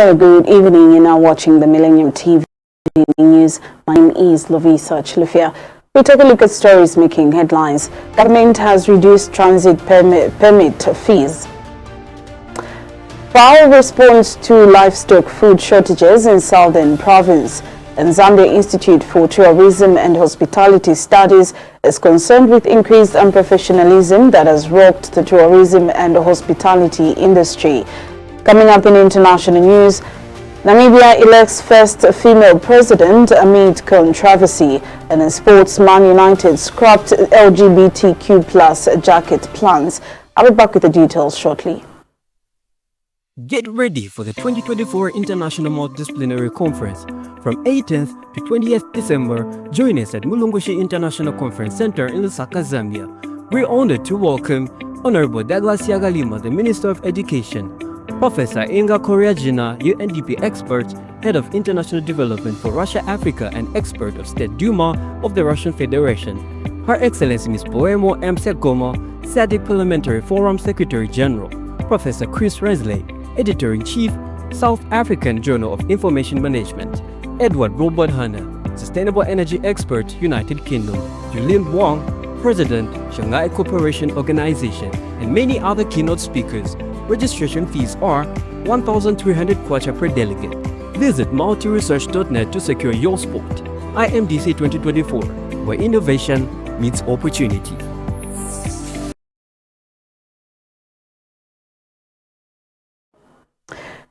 Hello, good evening. You're now watching the Millennium TV News. My name is Lovisa Chilufia. We take a look at stories making headlines. Government has reduced transit permit fees. FAO responds to livestock food shortages in southern province. And Zambia Institute for Tourism and Hospitality Studies is concerned with increased unprofessionalism that has rocked the tourism and hospitality industry. Coming up in international news, Namibia elects first female president amid controversy, and in sports, Man United scrapped LGBTQ plus jacket plans. I'll be back with the details shortly. Get ready for the 2024 International Multidisciplinary Conference. From 18th to 20th December, join us at Mulungushi International Conference Center in Lusaka, Zambia. We're honored to welcome Honorable Douglas Yagalima, the Minister of Education, Professor Inga Koryajina, UNDP expert, Head of International Development for Russia, Africa, and expert of State Duma of the Russian Federation, Her Excellency Ms. Poemo M. Segoma, SADC Parliamentary Forum Secretary General, Professor Chris Resley, Editor-in-Chief, South African Journal of Information Management, Edward Robert Hanna, Sustainable Energy Expert, United Kingdom, Julian Wang, President, Shanghai Cooperation Organization, and many other keynote speakers. Registration fees are 1,300 kwacha per delegate. Visit multiresearch.net to secure your spot. IMDC 2024, where innovation meets opportunity.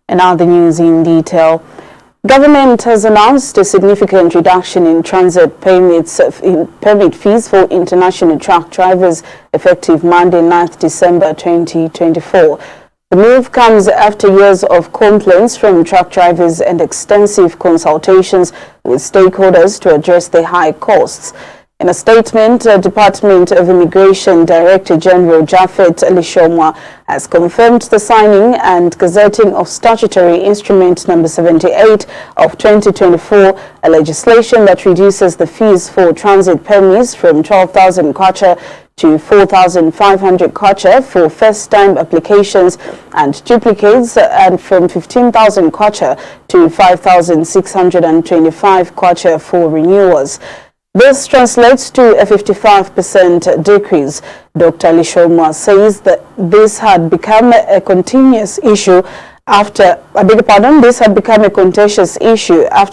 And now the news in detail. Government has announced a significant reduction in transit permit fees for international truck drivers effective Monday, 9th December 2024. The move comes after years of complaints from truck drivers and extensive consultations with stakeholders to address the high costs. In a statement, Department of Immigration Director General Japhet Lishomwa has confirmed the signing and gazetting of Statutory Instrument Number 78 of 2024, a legislation that reduces the fees for transit permits from 12,000 kwacha to 4,500 kwacha for first-time applications and duplicates, and from 15,000 kwacha to 5,625 kwacha for renewals. This translates to a 55% decrease. Dr. Lishomwa says that this had become a contentious issue after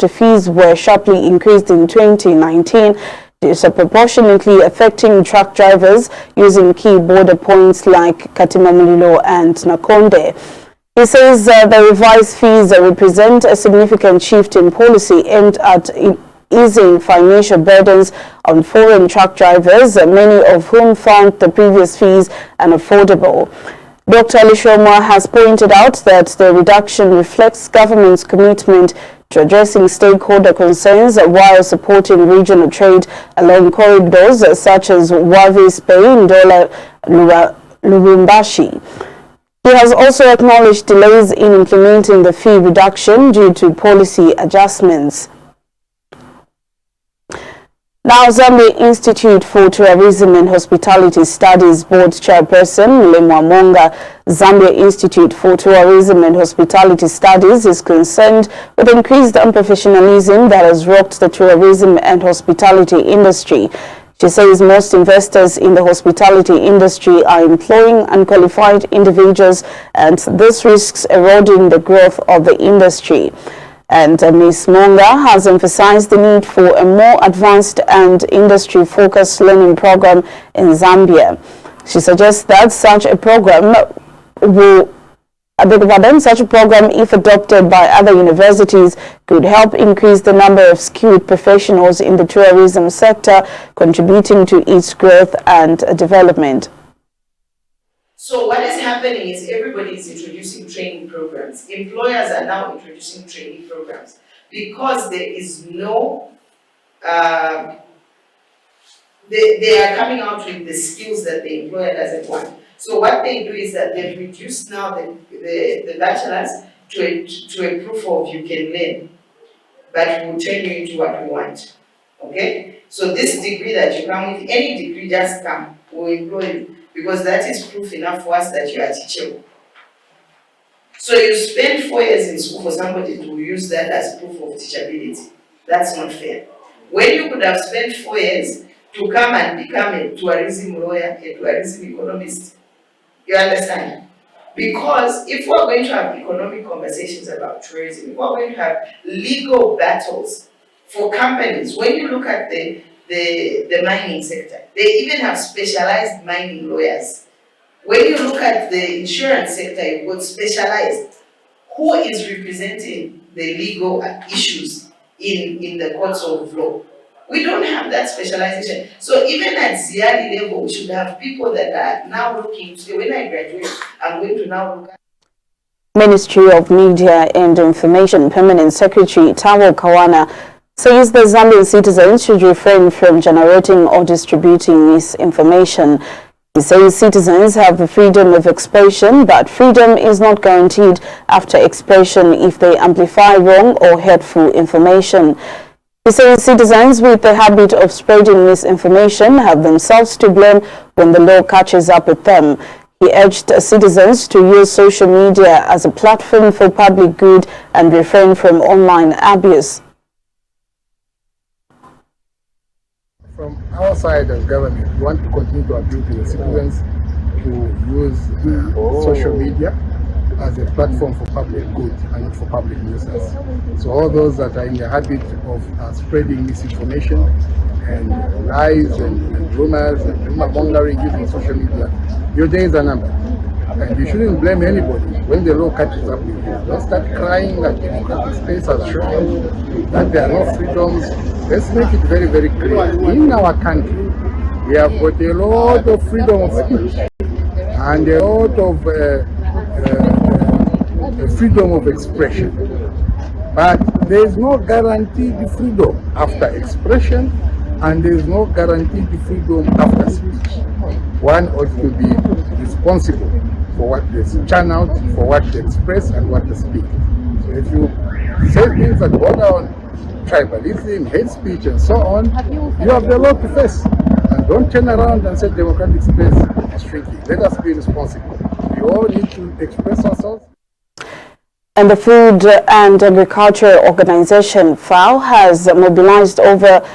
fees were sharply increased in 2019, disproportionately affecting truck drivers using key border points like Katimamulilo and Nakonde. He says the revised fees represent a significant shift in policy aimed at easing financial burdens on foreign truck drivers, many of whom found the previous fees unaffordable. Dr. Lishomwa has pointed out that the reduction reflects government's commitment to addressing stakeholder concerns while supporting regional trade along corridors such as Wavis Bay, Ndola, Lubumbashi. He has also acknowledged delays in implementing the fee reduction due to policy adjustments. Now, Zambia Institute for Tourism and Hospitality Studies Board Chairperson Lemwa Monga, Zambia Institute for Tourism and Hospitality Studies is concerned with increased unprofessionalism that has rocked the tourism and hospitality industry. She says most investors in the hospitality industry are employing unqualified individuals, and this risks eroding the growth of the industry. And Ms. Monga has emphasized the need for a more advanced and industry-focused learning program in Zambia. She suggests that such a program, if adopted by other universities, could help increase the number of skilled professionals in the tourism sector, contributing to its growth and development. So what is happening is everybody is introducing training programs. Employers are now introducing training programs because there is no, they are coming out with the skills that the employer doesn't want. So what they do is that they've reduced now the bachelor's to a proof of you can learn, but we'll turn you into what we want. Okay? So this degree that you come with, any degree, just come, we'll employ you. Because that is proof enough for us that you are teachable. So you spend 4 years in school for somebody to use that as proof of teachability. That's not fair. When you could have spent 4 years to come and become a tourism lawyer, a tourism economist, you understand? Because if we're going to have economic conversations about tourism, if we're going to have legal battles for companies, when you look at the mining sector, they even have specialized mining lawyers. When you look at the insurance sector, you've got specialized. Who is representing the legal issues in the courts of law? We don't have that specialization. So even at Ziari level, we should have people that are now looking to say, when I graduate, I'm going to now look at. Ministry of Media and Information Permanent Secretary Tawo Kawana says the Zambian citizens should refrain from generating or distributing misinformation. He says citizens have the freedom of expression, but freedom is not guaranteed after expression if they amplify wrong or hurtful information. He says citizens with the habit of spreading misinformation have themselves to blame when the law catches up with them. He urged citizens to use social media as a platform for public good and refrain from online abuse. From our side as government, we want to continue to appeal to the citizens to use social media as a platform for public good and not for public nuisance. So all those that are in the habit of spreading misinformation and lies and rumors and rumor mongering using social media, your days are numbered. And you shouldn't blame anybody when the law catches up with you. Don't start crying that democratic space has shown that there are no freedoms. Let's make it very, very clear. In our country, we have got a lot of freedom of speech and a lot of freedom of expression. But there is no guaranteed freedom after expression, and there is no guaranteed freedom after speech. One ought to be responsible for what they channel, for what they express, and what they speak. So if you say things that border on tribalism, hate speech, and so on, you have the law to face. And don't turn around and say democratic space is shrinking. Let us be responsible. We all need to express ourselves. And the Food and Agriculture Organization, FAO, has mobilized over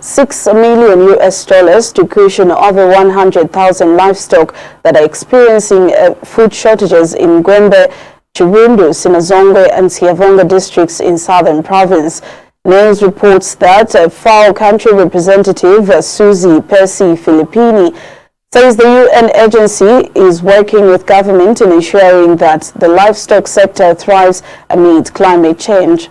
$6 million to cushion over 100,000 livestock that are experiencing food shortages in Gwembe, Chirundu, Sinazongwe and Siavonga districts in Southern Province. News reports that FAO country representative Susie Percy Filippini says the UN agency is working with government in ensuring that the livestock sector thrives amid climate change.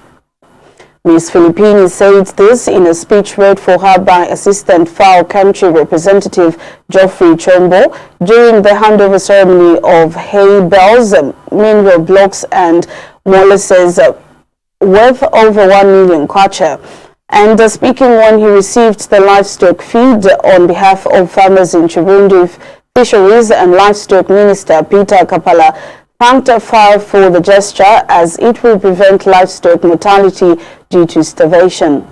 Ms. Filippini said this in a speech read for her by Assistant FAO Country Representative Geoffrey Chombo during the handover ceremony of hay bales, mineral blocks and molasses worth over 1 million kwacha. And speaking when he received the livestock feed on behalf of farmers in Chirundu, Fisheries and Livestock Minister Peter Kapala thanked FAO for the gesture as it will prevent livestock mortality due to starvation.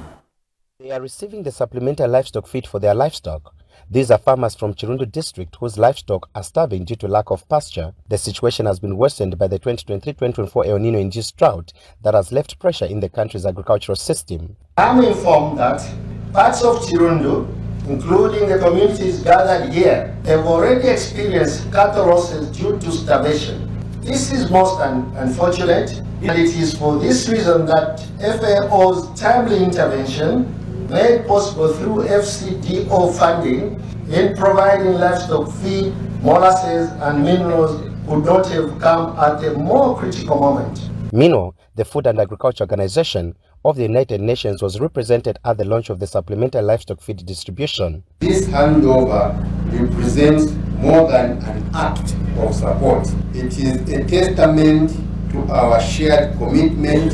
They are receiving the supplemental livestock feed for their livestock. These are farmers from Chirundu district whose livestock are starving due to lack of pasture. The situation has been worsened by the 2023-2024 El Nino-induced drought that has left pressure in the country's agricultural system. I'm informed that parts of Chirundu, including the communities gathered here, have already experienced cattle losses due to starvation. This is most unfortunate, and it is for this reason that FAO's timely intervention, made possible through FCDO funding in providing livestock feed, molasses and minerals, would not have come at a more critical moment. Meanwhile, the Food and Agriculture Organization of the United Nations was represented at the launch of the supplemental livestock feed distribution. This handover represents more than an act of support. It is a testament to our shared commitment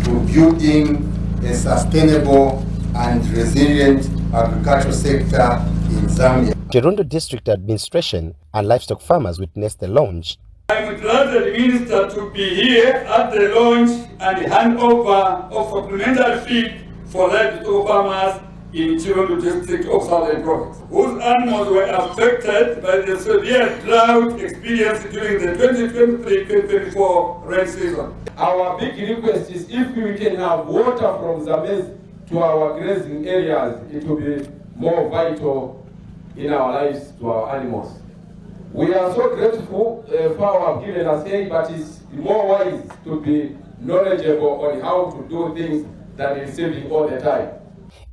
to building a sustainable and resilient agricultural sector in Zambia. Chirundu District Administration and livestock farmers witnessed the launch. I'm glad the Minister to be here at the launch and handover of supplementary feed for livestock farmers in Chirondo district of Southern Province, whose animals were affected by the severe drought experienced during the 2023-2024 rain season. Our big request is if we can have water from Zambia to our grazing areas, it will be more vital in our lives to our animals. We are so grateful for our given us aid, but it's more wise to be knowledgeable on how to do things than receiving all the time.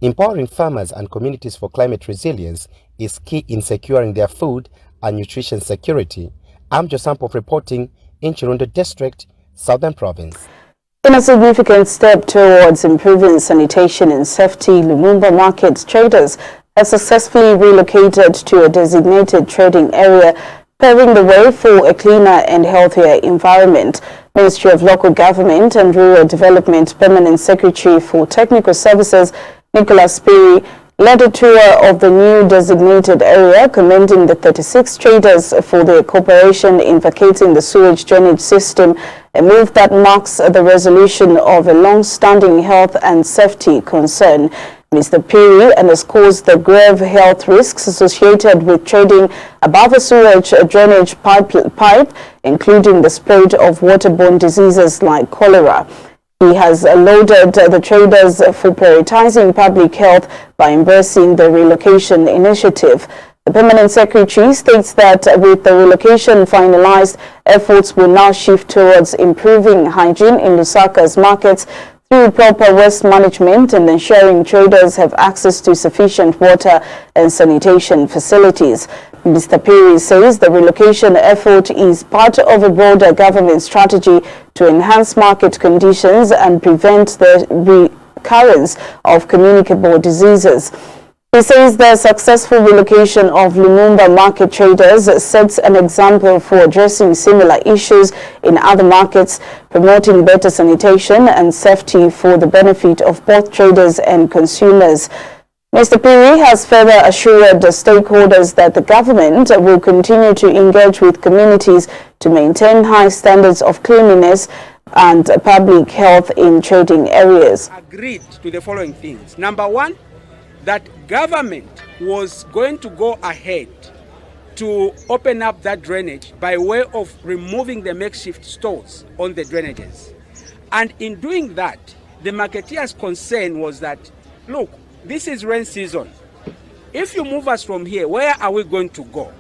Empowering farmers and communities for climate resilience is key in securing their food and nutrition security. I'm Josampo reporting in Chirundo District, Southern Province. In a significant step towards improving sanitation and safety, Lumumba Market traders have successfully relocated to a designated trading area, paving the way for a cleaner and healthier environment. Ministry of Local Government and Rural Development Permanent Secretary for Technical Services, Nicholas Piri, led a tour of the new designated area, commending the 36 traders for their cooperation in vacating the sewage drainage system, a move that marks the resolution of a long-standing health and safety concern. Mr. Piri underscores the grave health risks associated with trading above a sewage drainage pipe, including the spread of waterborne diseases like cholera. He has lauded the traders for prioritizing public health by embracing the relocation initiative. The Permanent Secretary states that with the relocation finalized, efforts will now shift towards improving hygiene in Lusaka's markets through proper waste management and ensuring traders have access to sufficient water and sanitation facilities. Mr. Piri says the relocation effort is part of a broader government strategy to enhance market conditions and prevent the recurrence of communicable diseases. He says the successful relocation of Lumumba market traders sets an example for addressing similar issues in other markets, promoting better sanitation and safety for the benefit of both traders and consumers. Mr. Piri has further assured the stakeholders that the government will continue to engage with communities to maintain high standards of cleanliness and public health in trading areas. Agreed to the following things. Number one, that government was going to go ahead to open up that drainage by way of removing the makeshift stores on the drainages. And in doing that, the marketeer's concern was that, look, this is rain season. If you move us from here, where are we going to go?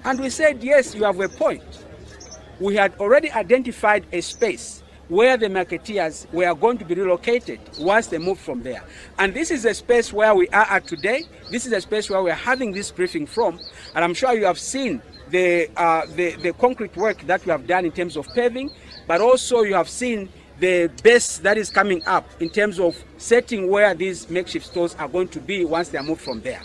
And we said, yes, you have a point. We had already identified a space where the marketeers were going to be relocated once they moved from there. And this is a space where we are at today. This is a space where we are having this briefing from. And I'm sure you have seen the concrete work that we have done in terms of paving, but also you have seen the base that is coming up in terms of setting where these makeshift stores are going to be once they are moved from there.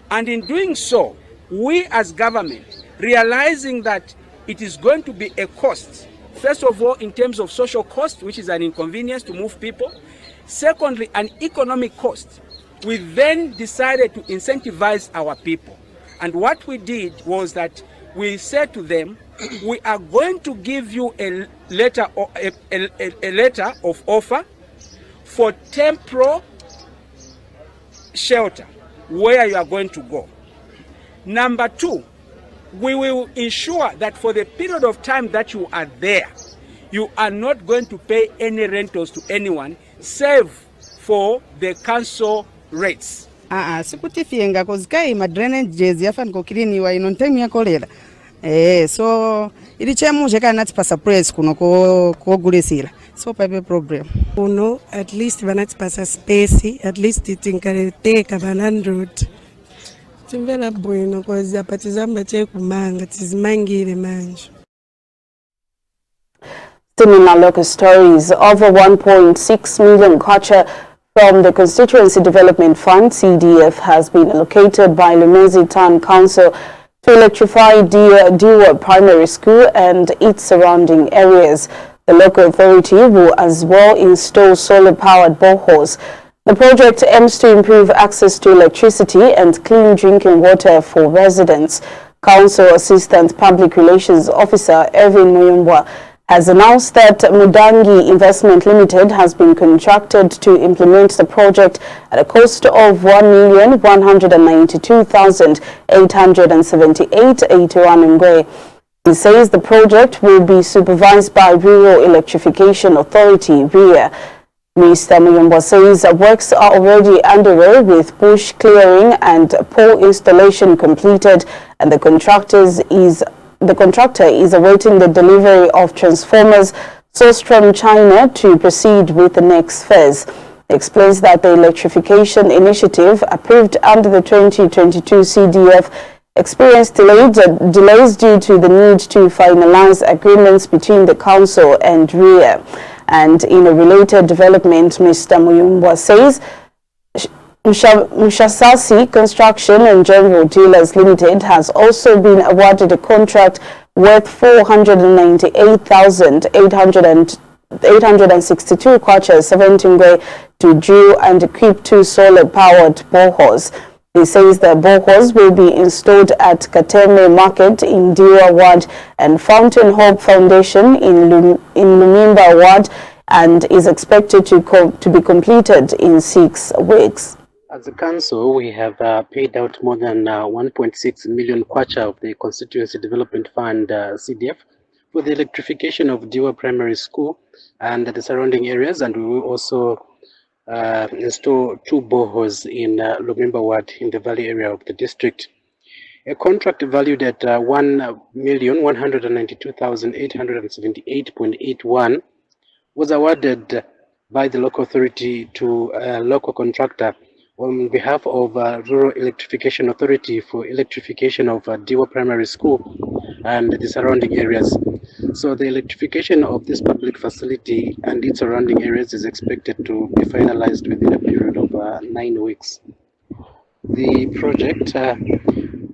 And in doing so, we as government, realizing that it is going to be a cost, first of all, in terms of social cost, which is an inconvenience to move people. Secondly, an economic cost. We then decided to incentivize our people. And what we did was that we said to them, we are going to give you a letter of offer for temporal shelter where you are going to go. Number two, we will ensure that for the period of time that you are there, you are not going to pay any rentals to anyone, save for the council rates. Sikutifienga kozkai ma drainage yafan ko cleaniwa ino time ya kolera. So ilichemuje kana tipasa press kuno ko gulisira. So pipe problem. Uno at least banatipasa space, at least itinkareteka banandroad. Timvela bueno cause apatizamba chekumanga tizimangire manje. Still in our local stories, over 1.6 million kwacha from the Constituency Development Fund, CDF, has been allocated by Lumezi Town Council to electrify Diwa Primary School and its surrounding areas. The local authority will as well install solar-powered boreholes. The project aims to improve access to electricity and clean drinking water for residents. Council Assistant Public Relations Officer Ervin Muyumbwa has announced that Mudangi Investment Limited has been contracted to implement the project at a cost of 1,192,878.81 ngwe. He says the project will be supervised by Rural Electrification Authority, REA. Mr. Muyumba says works are already underway with bush clearing and pole installation completed, and the contractor is awaiting the delivery of transformers sourced from China to proceed with the next phase. He explains that the electrification initiative approved under the 2022 CDF experienced delays due to the need to finalize agreements between the council and REA. And in a related development, Mr. Muyumba says Mushasasi Construction and General Dealers Limited has also been awarded a contract worth 498,862 kwacha 17 ngwe to drill and equip 2 solar-powered boreholes. He says the boreholes will be installed at Kateme Market in Diwa Ward and Fountain Hope Foundation in Lumimba Ward, and is expected to be completed in 6 weeks. As a council, we have paid out more than 1.6 million kwacha of the Constituency Development Fund CDF for the electrification of Diwa Primary School and the surrounding areas, and we will also install 2 boreholes in Lumimba Ward in the valley area of the district. A contract valued at 1,192,878.81 was awarded by the local authority to a local contractor on behalf of Rural Electrification Authority for electrification of Diwa Primary School and the surrounding areas. So the electrification of this public facility and its surrounding areas is expected to be finalized within a period of 9 weeks. The project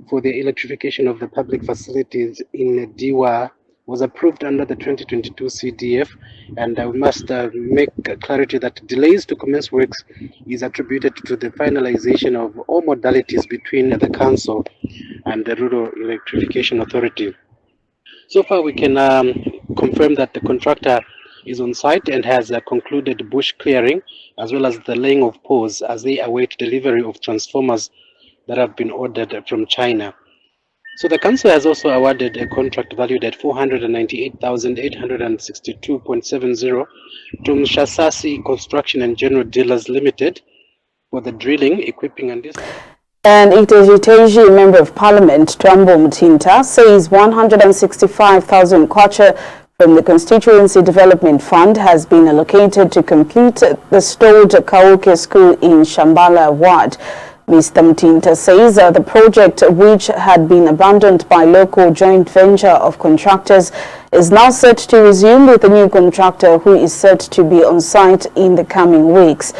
for the electrification of the public facilities in Diwa was approved under the 2022 CDF, and I must make clarity that delays to commence works is attributed to the finalization of all modalities between the council and the Rural Electrification Authority. So far, we can confirm that the contractor is on site and has concluded bush clearing as well as the laying of poles as they await delivery of transformers that have been ordered from China. So the council has also awarded a contract valued at 498,862.70 to Mushasasi Construction and General Dealers Limited for the drilling, equipping and this. And Iteji Member of Parliament Twambo Mutinta says 165,000 kwacha from the Constituency Development Fund has been allocated to complete the stalled Kauke School in Shambala Ward. Mr. Mutinta says the project, which had been abandoned by local joint venture of contractors, is now set to resume with a new contractor who is set to be on site in the coming weeks.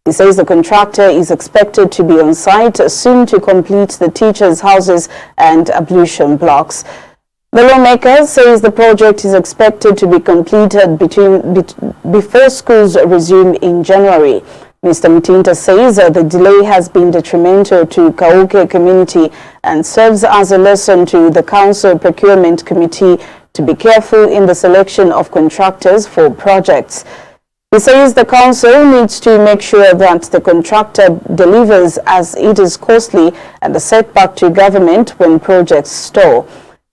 He says the contractor is expected to be on site soon to complete the teachers' houses and ablution blocks. The lawmaker says the project is expected to be completed before schools resume in January. Mr. Mutinta says the delay has been detrimental to Kauke community and serves as a lesson to the Council Procurement Committee to be careful in the selection of contractors for projects. He says the council needs to make sure that the contractor delivers, as it is costly and a setback to government when projects stall.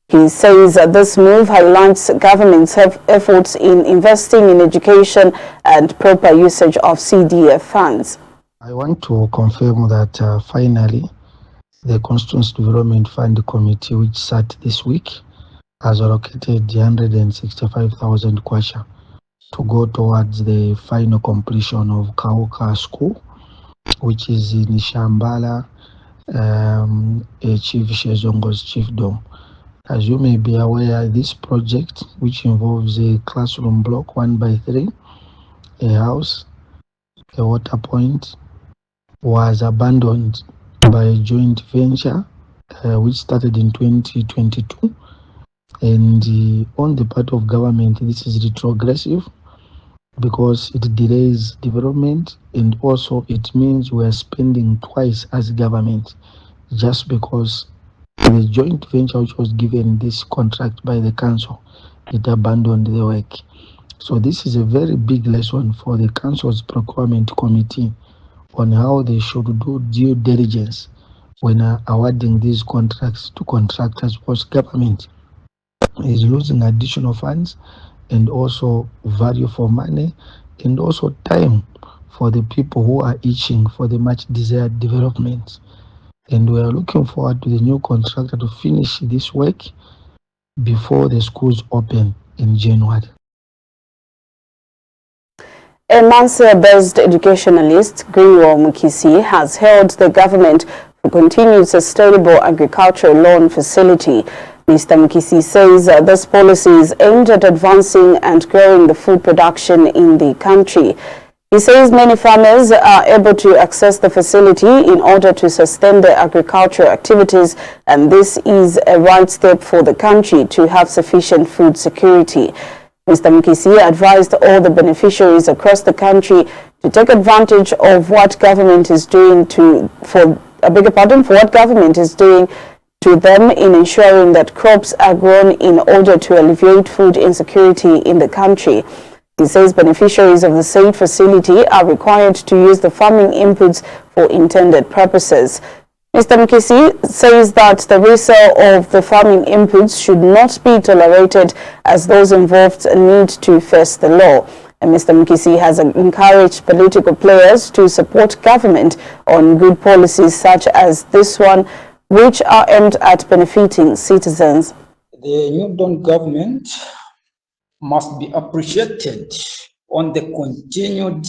He says this move highlights government's efforts in investing in education and proper usage of CDF funds. I want to confirm that finally the Constituency Development Fund Committee, which sat this week, has allocated 165,000 kwacha to go towards the final completion of Kauka School, which is in Shambala, Chief Shezongo's chiefdom. As you may be aware, this project, which involves a classroom block 1x3, a house, a water point, was abandoned by a joint venture which started in 2022. And on the part of government, this is retrogressive because it delays development, and also it means we are spending twice as government just because the joint venture which was given this contract by the council it abandoned the work. So this is a very big lesson for the Council's Procurement Committee on how they should do due diligence when awarding these contracts to contractors, because government is losing additional funds and also value for money and also time for the people who are itching for the much desired development. And we are looking forward to the new contractor to finish this work before the schools open in January. A Mansa-based educationalist, Greenwell Mukisi, has hailed the government for continued sustainable agricultural loan facility. Mr. Mukisi says this policy is aimed at advancing and growing the food production in the country. He says many farmers are able to access the facility in order to sustain their agricultural activities, and this is a right step for the country to have sufficient food security. Mr. Mukisi advised all the beneficiaries across the country to take advantage of what government is doing to them in ensuring that crops are grown in order to alleviate food insecurity in the country. He says beneficiaries of the said facility are required to use the farming inputs for intended purposes. Mr. Mukisi says that the resale of the farming inputs should not be tolerated, as those involved need to face the law. And Mr. Mukisi has encouraged political players to support government on good policies such as this one, which are aimed at benefiting citizens. The New Dawn government must be appreciated on the continued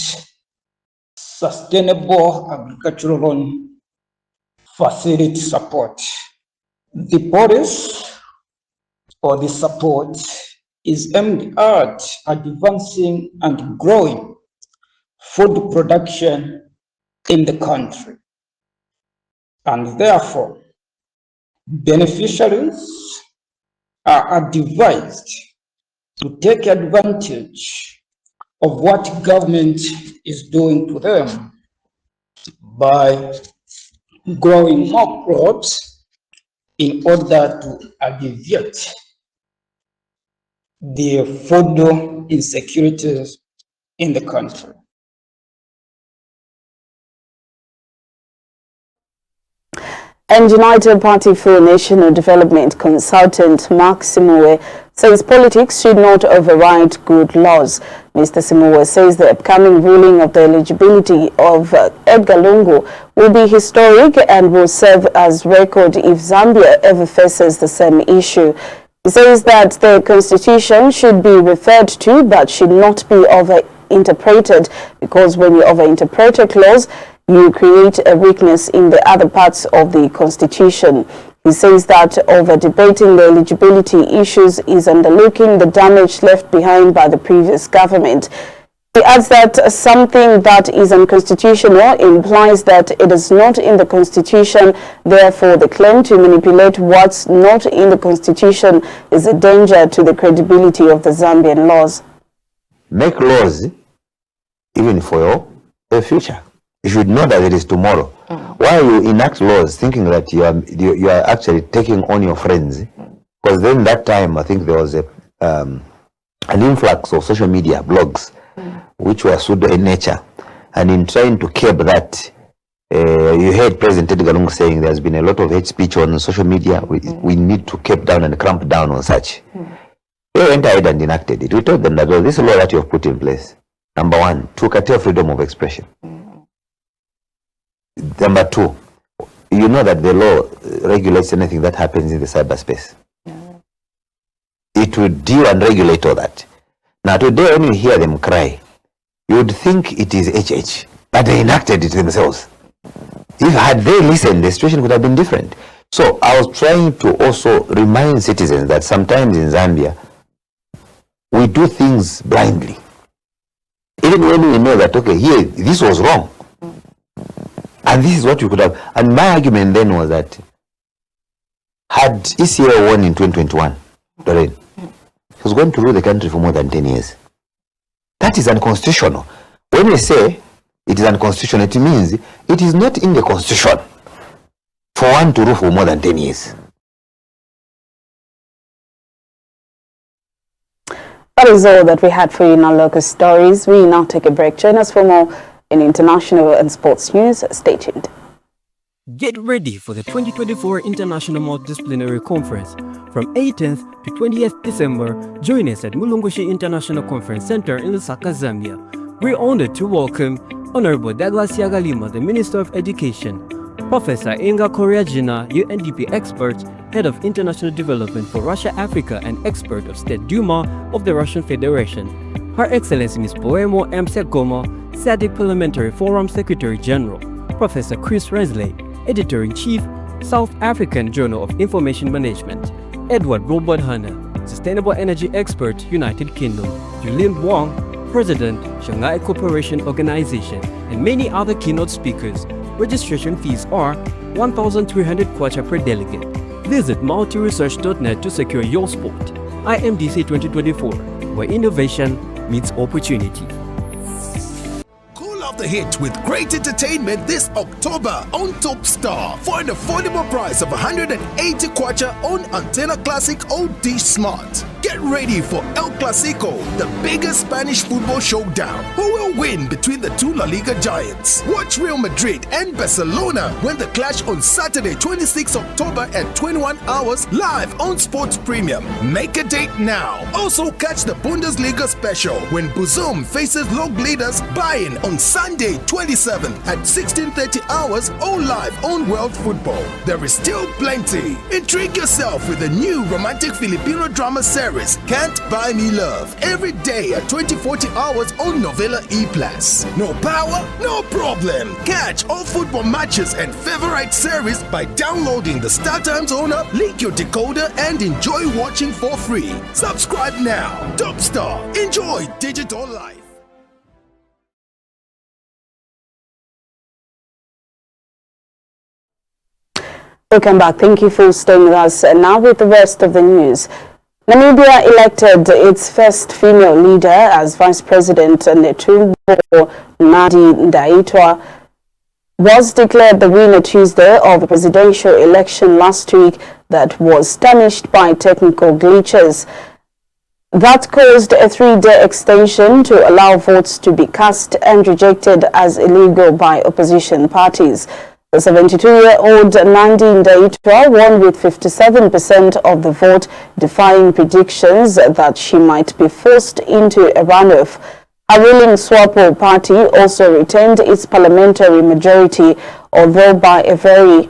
sustainable agricultural loan facility support. The policy or the support is aimed at advancing and growing food production in the country, and therefore beneficiaries are advised to take advantage of what government is doing to them by growing more crops in order to alleviate the food insecurities in the country. And United Party for National Development consultant Mark Simwe says politics should not override good laws. Mr. Simwe says the upcoming ruling of the eligibility of Edgar Lungu will be historic and will serve as record if Zambia ever faces the same issue. He says that the constitution should be referred to but should not be over-interpreted, because when you over-interpret a clause, you create a weakness in the other parts of the constitution. He says that over-debating the eligibility issues is underlooking the damage left behind by the previous government. He adds that something that is unconstitutional implies that it is not in the constitution. Therefore, the claim to manipulate what's not in the constitution is a danger to the credibility of the Zambian laws. Make laws even for your future. You should know that it is tomorrow. Why you enact laws thinking that you are actually taking on your friends? Because then that time I think there was an influx of social media blogs which were pseudo in nature, and in trying to curb that, you heard President Edgar Lungu saying there's been a lot of hate speech on social media. We need to curb down and clamp down on such. They went ahead and enacted it. We told them that, well, this law that you have put in place, number one, to curtail freedom of expression. Number two, you know that the law regulates anything that happens in the cyberspace. It will deal and regulate all that. Now today when you hear them cry, you would think it is HH, but they enacted it themselves. If had they listened, the situation could have been different. So I was trying to also remind citizens that sometimes in Zambia, we do things blindly. Even when we know that, okay, here, this was wrong. And this is what you could have. And my argument then was that had ECA won in 2021, Doreen, he was going to rule the country for more than 10 years. That is unconstitutional. When we say it is unconstitutional, it means it is not in the constitution for one to rule for more than 10 years. For one to rule for more than 10 years. That is all that we had for you in our local stories. We now take a break. Join us for more in international and sports news. Stay tuned. Get ready for the 2024 International Multidisciplinary Conference. From 18th to 20th December, join us at Mulungushi International Conference Center in Lusaka, Zambia. We're honored to welcome Honorable Douglas Yagalima, the Minister of Education, Professor Inga Koryajina, UNDP expert, Head of International Development for Russia, Africa, and expert of State Duma of the Russian Federation, Her Excellency Ms. Poemo M. Sekoma, SADC Parliamentary Forum Secretary General, Professor Chris Resley, Editor-in-Chief, South African Journal of Information Management, Edward Robert Hanna, Sustainable Energy Expert, United Kingdom, Julian Wang, President, Shanghai Cooperation Organization, and many other keynote speakers. Registration fees are 1,300 kwacha per delegate. Visit multiresearch.net to secure your spot. IMDC 2024, where innovation meets opportunity. Cool off the hit with great entertainment this October on Top Star for an affordable price of 180 kwacha on Antenna Classic OD Smart. Get ready for El Clasico, the biggest Spanish football showdown. Who will win between the two La Liga giants? Watch Real Madrid and Barcelona when they clash on Saturday, 26 October at 21 hours live on Sports Premium. Make a date now. Also catch the Bundesliga special when Bochum faces log leaders Bayern on Sunday, 27 at 16:30 hours all live on World Football. There is still plenty. Intrigue yourself with the new romantic Filipino drama series Can't Buy Me Love every day at 20:40 hours on Novela E+. No power? No problem. Catch all football matches and favorite series by downloading the StarTimes Zone app, link your decoder and enjoy watching for free. Subscribe now. Top Star. Enjoy digital life. Welcome back. Thank you for staying with us. And now with the rest of the news. Namibia elected its first female leader as Vice President, and Netumbo Nandi Ndaitwah was declared the winner Tuesday of the presidential election last week that was tarnished by technical glitches. That caused a 3-day extension to allow votes to be cast and rejected as illegal by opposition parties. The 72-year-old Nandi Ndaitwah won with 57% of the vote, defying predictions that she might be forced into a runoff. A ruling SWAPO party also retained its parliamentary majority, although by a very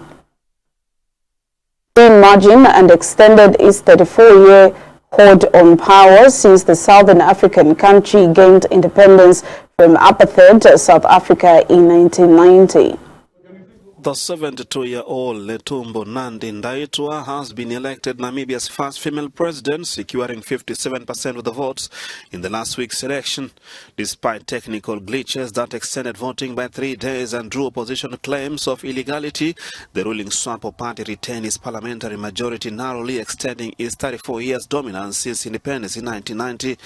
thin margin, and extended its 34-year hold on power since the Southern African country gained independence from apartheid South Africa in 1990. The 72-year-old Netumbo Nandi Ndaitwah has been elected Namibia's first female president, securing 57% of the votes in the last week's election. Despite technical glitches that extended voting by 3 days and drew opposition claims of illegality, the ruling SWAPO party retained its parliamentary majority, narrowly extending its 34 years dominance since independence in 1990.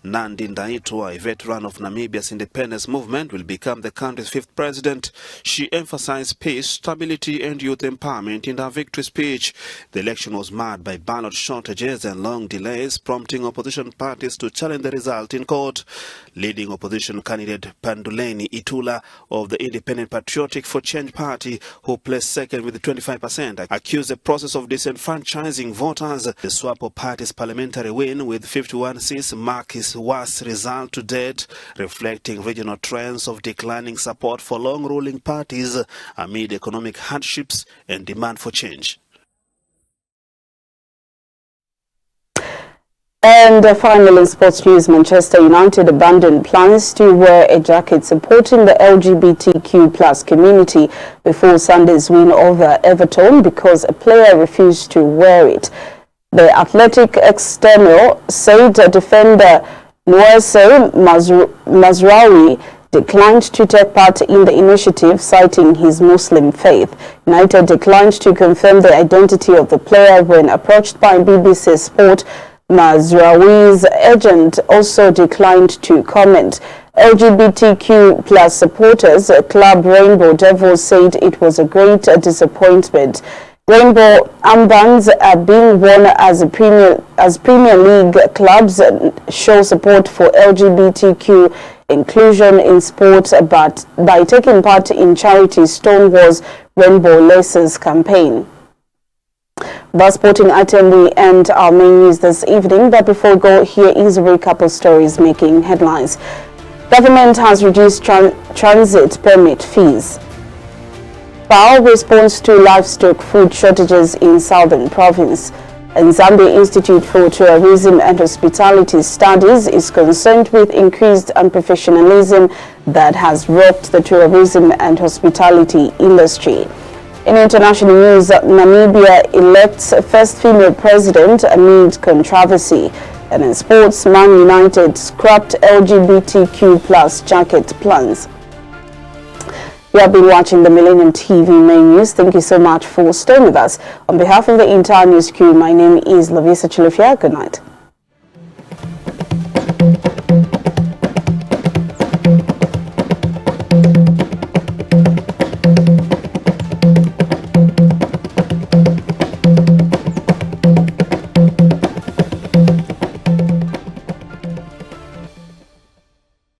Nandi Ndaitwah, a veteran of Namibia's independence movement, will become the country's 5th president. She emphasized peace, stability and youth empowerment in her victory speech. The election was marred by ballot shortages and long delays, prompting opposition parties to challenge the result in court. Leading opposition candidate Panduleni Itula of the Independent Patriotic for Change Party, who placed second with 25%, accused the process of disenfranchising voters. The SWAPO party's parliamentary win with 51 seats marks its worst result to date, reflecting regional trends of declining support for long-ruling parties amid economic hardships and demand for change. And finally, in sports news, Manchester United abandoned plans to wear a jacket supporting the LGBTQ+ community before Sunday's win over Everton because a player refused to wear it. The Athletic external said defender Noise Mazraoui declined to take part in the initiative, citing his Muslim faith. United declined to confirm the identity of the player when approached by BBC Sport. Mazraoui's agent also declined to comment. LGBTQ+ supporters, Club Rainbow Devils, said it was a great disappointment. Rainbow armbands are being worn as Premier League clubs show support for LGBTQ inclusion in sports, but by taking part in charity Stonewall's Rainbow Laces campaign. By sporting item, we end our main news this evening, but before we go, here is a recap of stories making headlines. Government has reduced transit permit fees. FAO responds to livestock food shortages in Southern Province. And Zambia Institute for Tourism and Hospitality Studies is concerned with increased unprofessionalism that has rocked the tourism and hospitality industry. In international news, Namibia elects first female president amid controversy. And in sports, Man United scrapped LGBTQ plus jacket plans. You have been watching the Millennium TV main news. Thank you so much for staying with us. On behalf of the entire news crew, my name is Lavisa Chilufia. Good night.